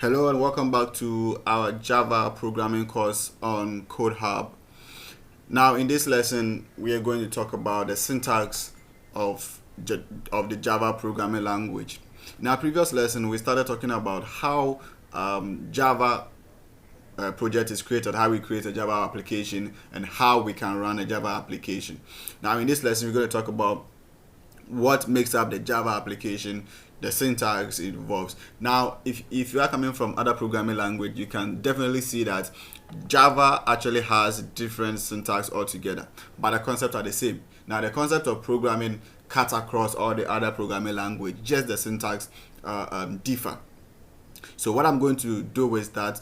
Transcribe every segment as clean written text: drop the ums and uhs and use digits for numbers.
Hello and welcome back to our Java programming course on CodeHub. Now in this lesson we are going to talk about the syntax of the Java programming language. In our previous lesson we started talking about how Java project is created, how we create a Java application, and how we can run a Java application. Now in this lesson we're going to talk about what makes up the Java application, the syntax it involves. Now, if you are coming from other programming language, you can definitely see that Java actually has different syntax altogether, but the concepts are the same. Now, the concept of programming cuts across all the other programming language, just the syntax differ. So what I'm going to do is that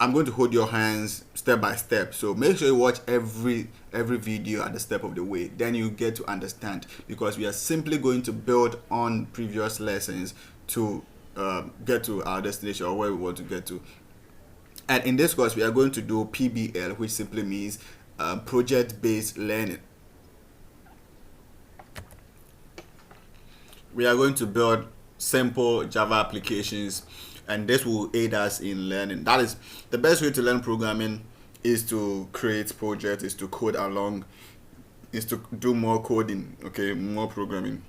I'm going to hold your hands step by step. So make sure you watch every video at the step of the way. Then you get to understand, because we are simply going to build on previous lessons to get to our destination or where we want to get to. And in this course, we are going to do PBL, which simply means project-based learning. We are going to build simple Java applications, and this will aid us in learning. That is the best way to learn programming, is to create projects, is to code along, is to do more coding, okay, more programming.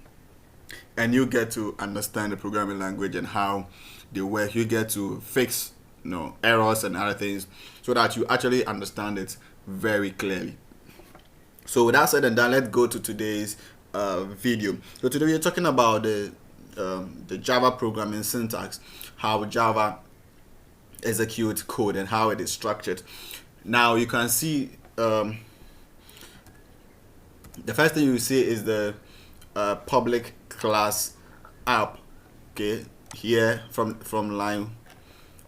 And you get to understand the programming language and how they work. You get to fix errors and other things so that you actually understand it very clearly. So with that said and done, let's go to today's video. So today we're talking about the Java programming syntax, how Java executes code and how it is structured. Now you can see the first thing you see is the public class app. Okay, here from line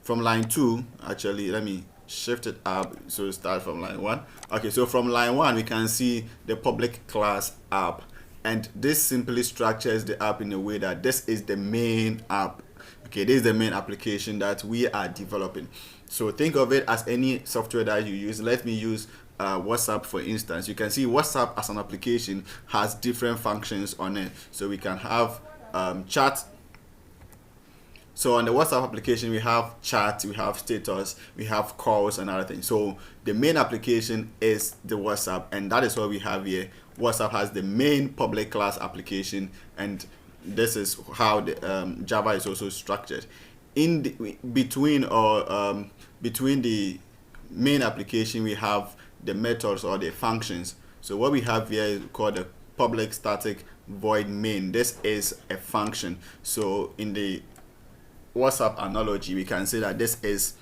2. Actually, let me shift it up so start from line 1. Okay, so from line 1 we can see the public class app. And this simply structures the app in a way that this is the main app. Okay, this is the main application that we are developing. So think of it as any software that you use. Let me use WhatsApp for instance. You can see WhatsApp as an application has different functions on it. So we can have chat. So on the WhatsApp application, we have chat, we have status, we have calls and other things. So the main application is the WhatsApp, and that is what we have here. WhatsApp has the main public class application, and this is how the Java is also structured. In the, between the main application, we have the methods or the functions. So what we have here is called the public static void main. This is a function. So in the WhatsApp analogy, we can say that this is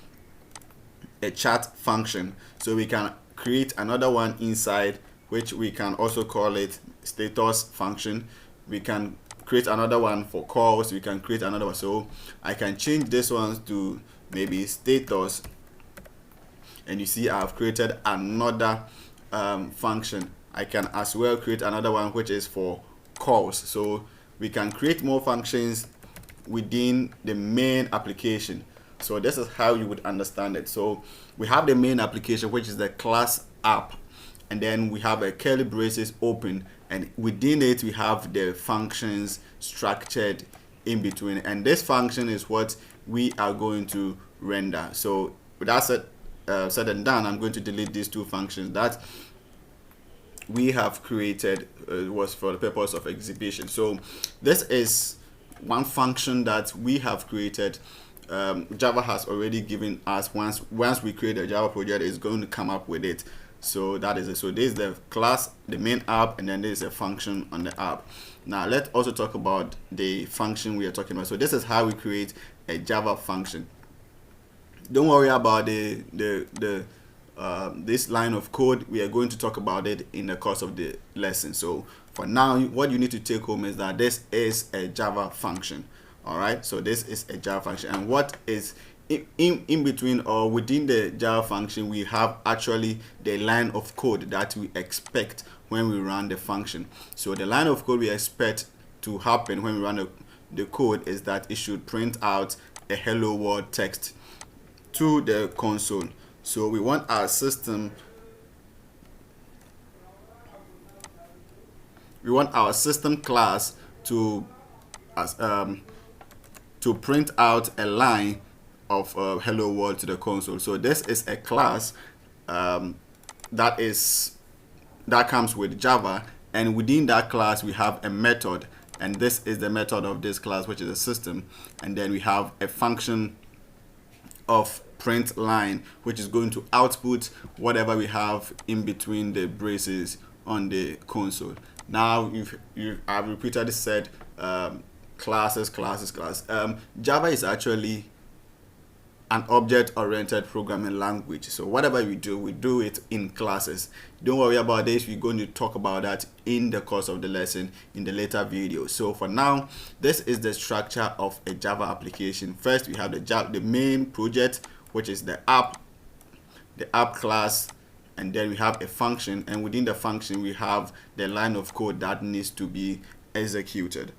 a chat function. So we can create another one inside, which we can also call it status function. We can create another one for calls. We can create another one. So I can change this one to maybe status, and you see I've created another function. I can as well create another one which is for calls. So we can create more functions within the main application. So this is how you would understand it. So we have the main application, which is the class app, and then we have a curly braces open, and within it we have the functions structured in between, and this function is what we are going to render. So with that said and done, I'm going to delete these two functions that we have created was for the purpose of exhibition. So this is one function that we have created. Java has already given us, once we create a Java project, it's going to come up with it. So that is it. So this is the class, the main app, and then there is a function on the app. Now let's also talk about the function we are talking about. So this is how we create a Java function. Don't worry about this line of code. We are going to talk about it in the course of the lesson. So for now, what you need to take home is that this is a Java function. All right, so this is a Java function, and what is in between or within the Java function, we have actually the line of code that we expect when we run the function. So the line of code we expect to happen when we run the code is that it should print out a hello world text to the console. So we want our system class to print out a line of hello world to the console. So this is a class that comes with Java, and within that class we have a method, and this is the method of this class, which is a system, and then we have a function of print line, which is going to output whatever we have in between the braces on the console. Now I've repeatedly said classes. Java is actually an object-oriented programming language. So whatever we do it in classes. Don't worry about this. We're going to talk about that in the course of the lesson in the later video. So for now, this is the structure of a Java application. First, we have the main project, which is the app class, and then we have a function, and within the function we have the line of code that needs to be executed.